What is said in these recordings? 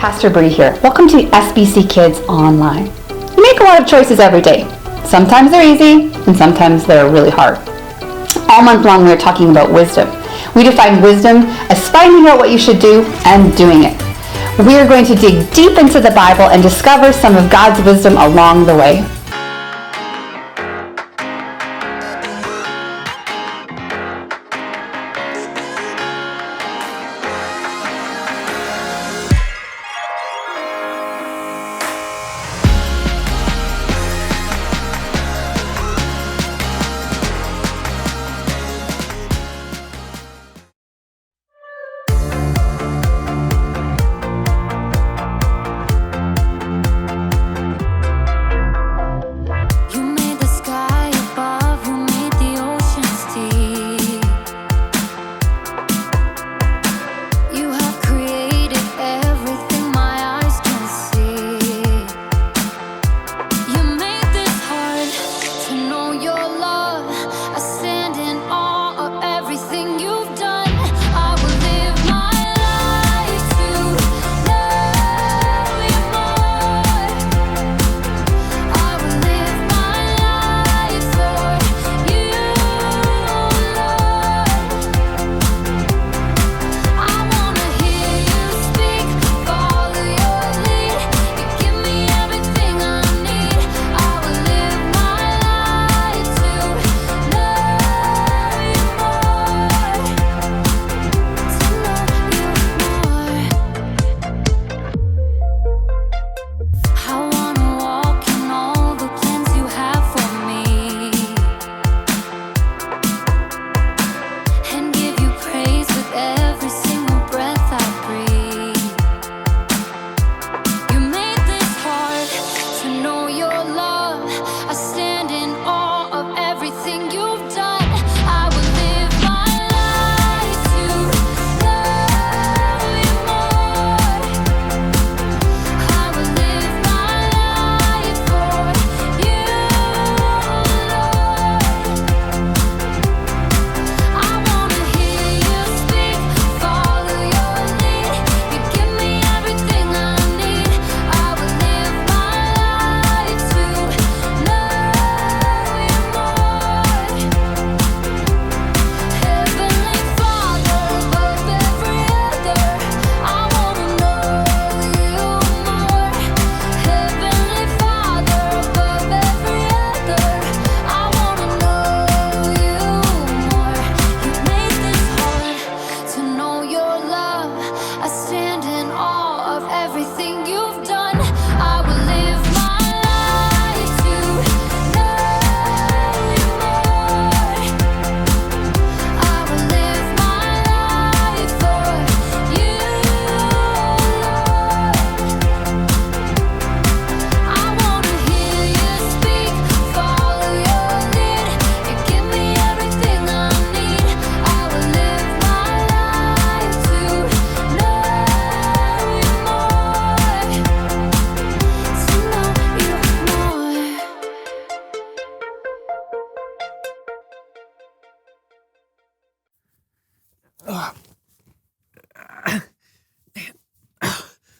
Pastor Bree here. Welcome to SBC Kids Online. You make a lot of choices every day. Sometimes they're easy and sometimes they're really hard. All month long we're talking about wisdom. We define wisdom as finding out what you should do and doing it. We are going to dig deep into the Bible and discover some of God's wisdom along the way.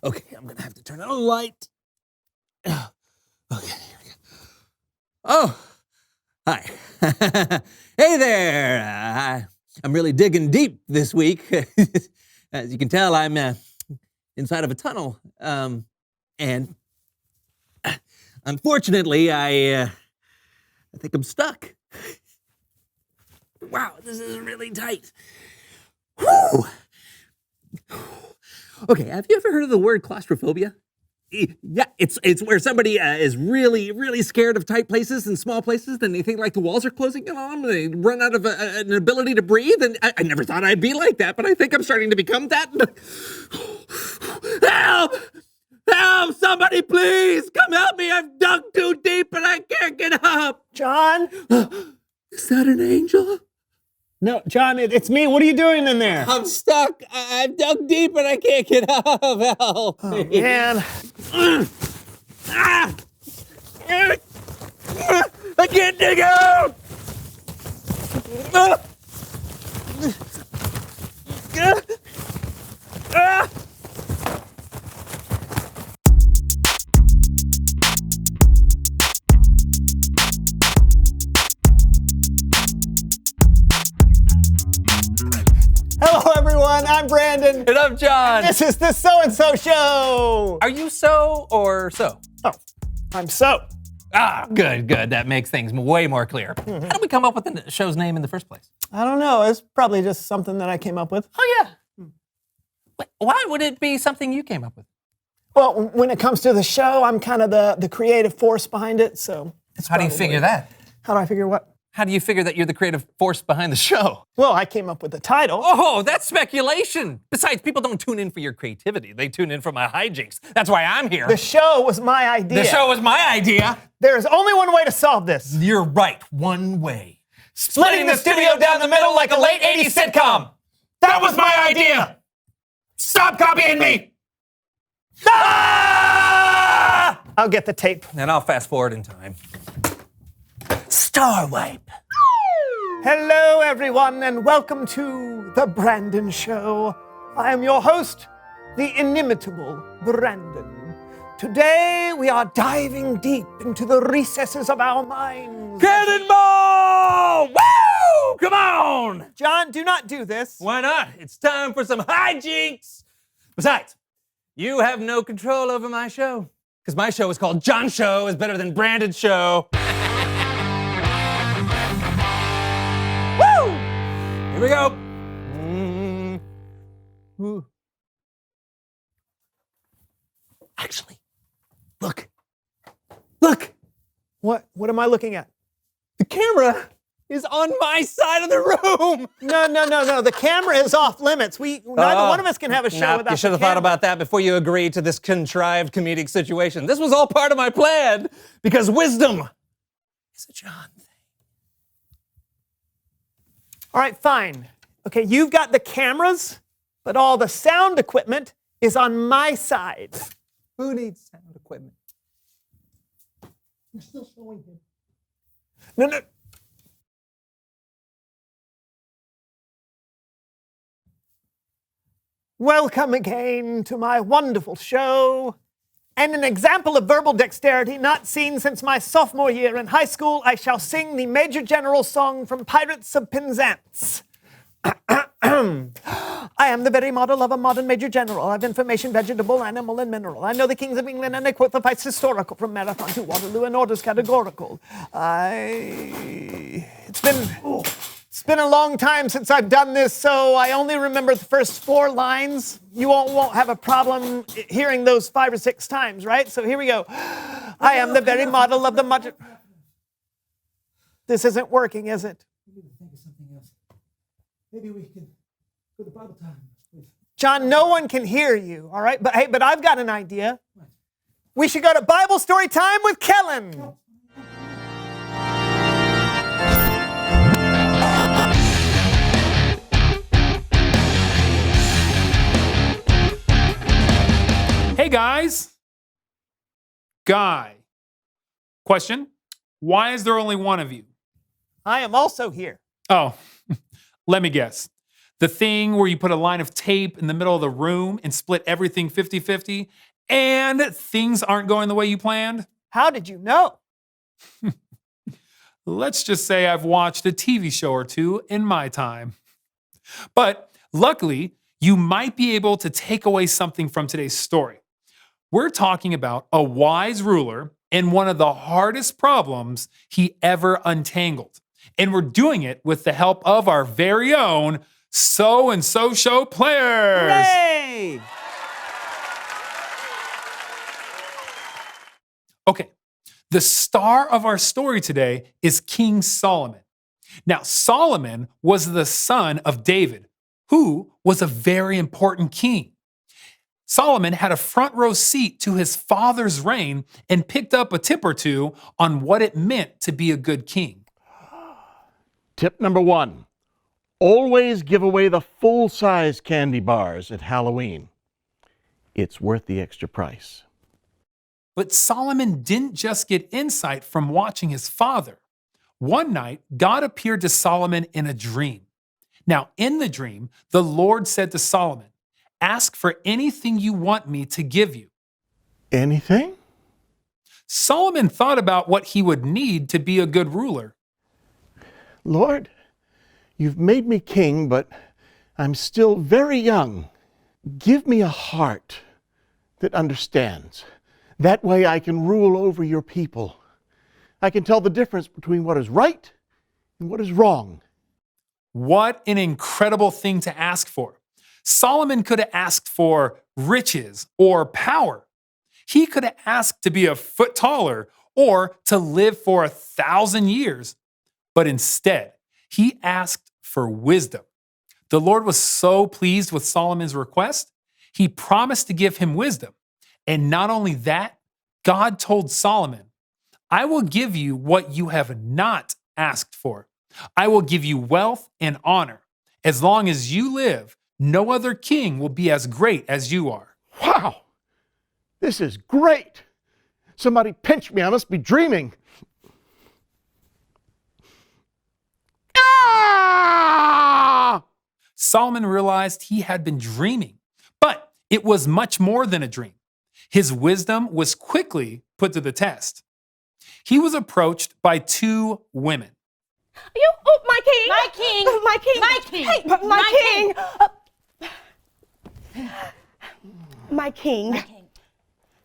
Okay, I'm gonna have to turn on a light. Okay, here we go. Oh, hi. Hey there. I'm really digging deep this week. As you can tell, I'm inside of a tunnel. And unfortunately, I think I'm stuck. Wow, this is really tight. Whew. Okay, have you ever heard of the word claustrophobia? Yeah, it's where somebody is really, really scared of tight places and small places, and they think like the walls are closing in on them, and they run out of an ability to breathe, and I never thought I'd be like that, but I think I'm starting to become that. Help! Help! Somebody please! Come help me! I've dug too deep and I can't get up! John? Is that an angel? No, John, it's me. What are you doing in there? I'm stuck. I've dug deep and I can't get up. Help me. Oh, man. I can't dig out. Hello, everyone. I'm Brandon. And I'm John. This is the So-and-So Show. Are you so or so? Oh, I'm so. Good. That makes things way more clear. How did we come up with the show's name in the first place? I don't know. It's probably just something that I came up with. Oh, yeah. Why would it be something you came up with? Well, when it comes to the show, I'm kind of the creative force behind it, so it's How do you figure that? How do I figure what? How do you figure that you're the creative force behind the show? Well, I came up with the title. Oh, that's speculation. Besides, people don't tune in for your creativity. They tune in for my hijinks. That's why I'm here. The show was my idea. The show was my idea. There is only one way to solve this. You're right. One way. Splitting the studio down the middle like a late 80s sitcom. That was my idea. Stop copying me. Ah! I'll get the tape. And I'll fast forward in time. Star Wipe. Hello, everyone, and welcome to The Brandon Show. I am your host, the inimitable Brandon. Today, we are diving deep into the recesses of our minds. Cannonball! Woo! Come on! John, do not do this. Why not? It's time for some hijinks. Besides, you have no control over my show. Because my show is called John Show is better than Brandon's show. Woo! Here we go. Ooh. Actually, look. What am I looking at? The camera is on my side of the room. No. The camera is off limits. Neither one of us can have a show without You should have the thought camera. about that before you agreed to this contrived comedic situation. This was all part of my plan because wisdom is a John thing. All right, fine. Okay, you've got the cameras, but all the sound equipment is on my side. Who needs sound equipment? You're still showing him. No. Welcome again to my wonderful show. And an example of verbal dexterity not seen since my sophomore year in high school, I shall sing the Major General song from Pirates of Penzance. I am the very model of a modern Major General. I have information, vegetable, animal, and mineral. I know the kings of England, and I quote the fights historical from Marathon to Waterloo, and orders categorical. It's been a long time since I've done this, so I only remember the first 4 lines. You won't have a problem hearing those 5 or 6 times, right? So here we go. I am the very model of the modern... This isn't working, is it? We need to think of something else. Maybe we can go to Bible time. John, no one can hear you, all right? But hey, I've got an idea. We should go to Bible story time with Kellen. Hey guys! Guy. Question, why is there only one of you? I am also here. Oh, let me guess. The thing where you put a line of tape in the middle of the room and split everything 50-50 and things aren't going the way you planned? How did you know? Let's just say I've watched a TV show or two in my time. But luckily, you might be able to take away something from today's story. We're talking about a wise ruler and one of the hardest problems he ever untangled. And we're doing it with the help of our very own So-and-So Show players. Hooray! Okay, the star of our story today is King Solomon. Now, Solomon was the son of David, who was a very important king. Solomon had a front row seat to his father's reign and picked up a tip or two on what it meant to be a good king. Tip number 1, always give away the full-size candy bars at Halloween. It's worth the extra price. But Solomon didn't just get insight from watching his father. One night, God appeared to Solomon in a dream. Now, in the dream, the Lord said to Solomon, "Ask for anything you want me to give you." Anything? Solomon thought about what he would need to be a good ruler. Lord, you've made me king, but I'm still very young. Give me a heart that understands. That way I can rule over your people. I can tell the difference between what is right and what is wrong. What an incredible thing to ask for. Solomon could have asked for riches or power. He could have asked to be a foot taller or to live for 1,000 years. But instead, he asked for wisdom. The Lord was so pleased with Solomon's request, he promised to give him wisdom. And not only that, God told Solomon, I will give you what you have not asked for. I will give you wealth and honor. As long as you live, no other king will be as great as you are. Wow! This is great! Somebody pinch me, I must be dreaming. Ah! Solomon realized he had been dreaming, but it was much more than a dream. His wisdom was quickly put to the test. He was approached by two women. You, oh, my king! My king! My king! My king! Hey, my king! My king.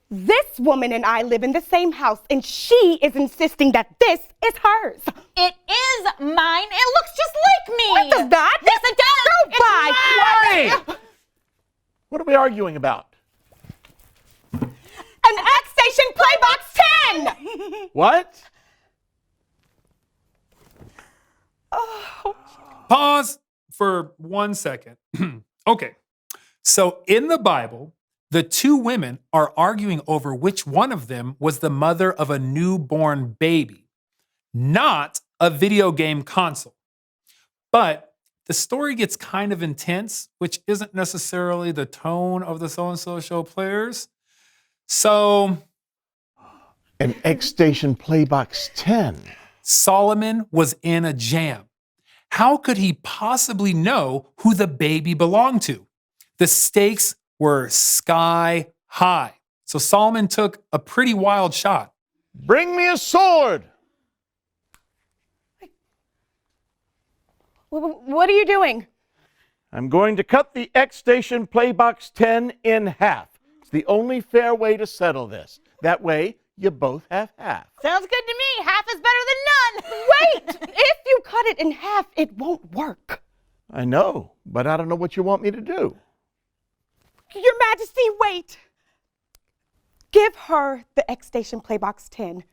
This woman and I live in the same house, and she is insisting that this is hers. It is mine. It looks just like me. What does that? Yes, it does. Go It's by. mine. What are we arguing about? An X-Station Playbox 10! What? Pause for 1 second. Okay, so in the Bible, the two women are arguing over which one of them was the mother of a newborn baby, not a video game console. But the story gets kind of intense, which isn't necessarily the tone of the So-and-So Show players. So An X-Station Playbox 10. Solomon was in a jam. How could he possibly know who the baby belonged to? The stakes were sky high. So Solomon took a pretty wild shot. Bring me a sword! What are you doing? I'm going to cut the X-Station Playbox 10 in half. It's the only fair way to settle this. That way, you both have half. Sounds good to me. Half is better than none. Wait! If you cut it in half, it won't work. I know, but I don't know what you want me to do. Your Majesty, wait. Give her the X-Station Playbox 10.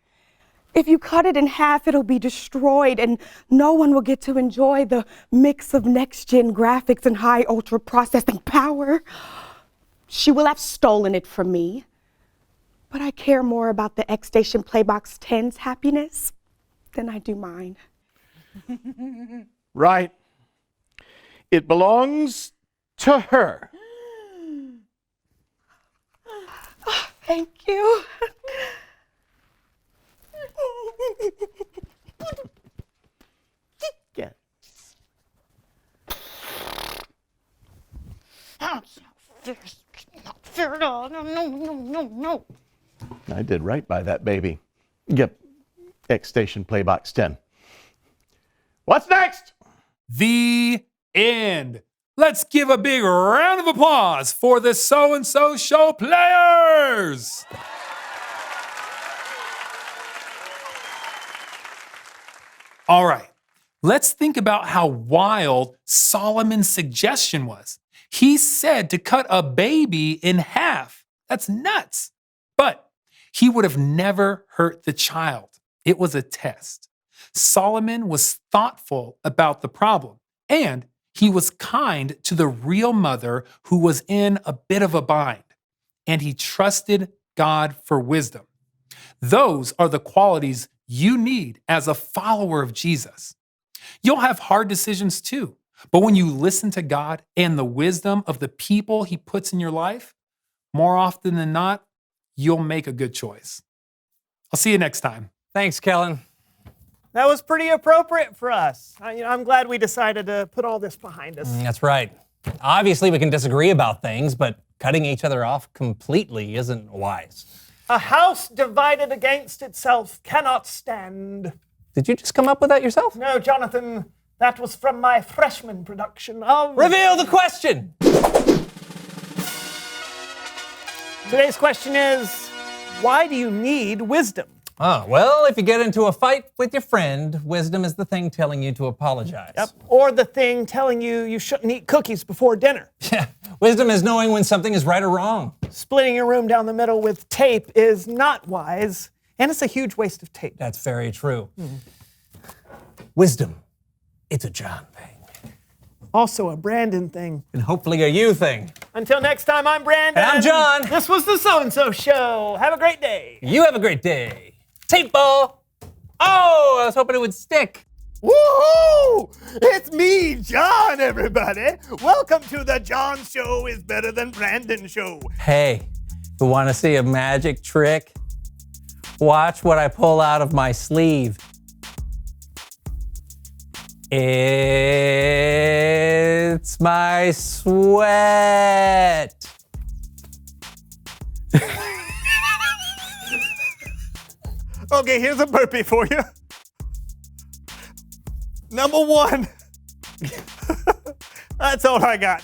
If you cut it in half, it'll be destroyed and no one will get to enjoy the mix of next-gen graphics and high ultra processing power. She will have stolen it from me. But I care more about the X-Station Playbox 10's happiness than I do mine. Right. It belongs to her. Thank you. Get. That's not fair. Not fair at all. No, no, no, no, no. I did right by that baby. Yep. X-Station Playbox 10. What's next? The end. Let's give a big round of applause for the So-and-So Show players. All right, let's think about how wild Solomon's suggestion was. He said to cut a baby in half. That's nuts. But he would have never hurt the child. It was a test. Solomon was thoughtful about the problem, and he was kind to the real mother who was in a bit of a bind, and he trusted God for wisdom. Those are the qualities you need as a follower of Jesus. You'll have hard decisions too, but when you listen to God and the wisdom of the people he puts in your life, more often than not, you'll make a good choice. I'll see you next time. Thanks, Kellen. That was pretty appropriate for us. I'm glad we decided to put all this behind us. That's right. Obviously, we can disagree about things, but cutting each other off completely isn't wise. A house divided against itself cannot stand. Did you just come up with that yourself? No, Jonathan, That was from my freshman production of... Reveal the question! Today's question is, why do you need wisdom? Oh, well, if you get into a fight with your friend, wisdom is the thing telling you to apologize. Yep. Or the thing telling you you shouldn't eat cookies before dinner. Yeah. Wisdom is knowing when something is right or wrong. Splitting your room down the middle with tape is not wise, and it's a huge waste of tape. That's very true. Wisdom, it's a John thing. Also a Brandon thing. And hopefully a you thing. Until next time, I'm Brandon. And I'm John. This was the So-and-So Show. Have a great day. You have a great day. Tape ball. Oh, I was hoping it would stick. Woohoo! It's me, John, everybody. Welcome to the John Show is Better Than Brandon Show. Hey, you want to see a magic trick? Watch what I pull out of my sleeve. It's my sweat. Okay, here's a burpee for you. Number 1. That's all I got.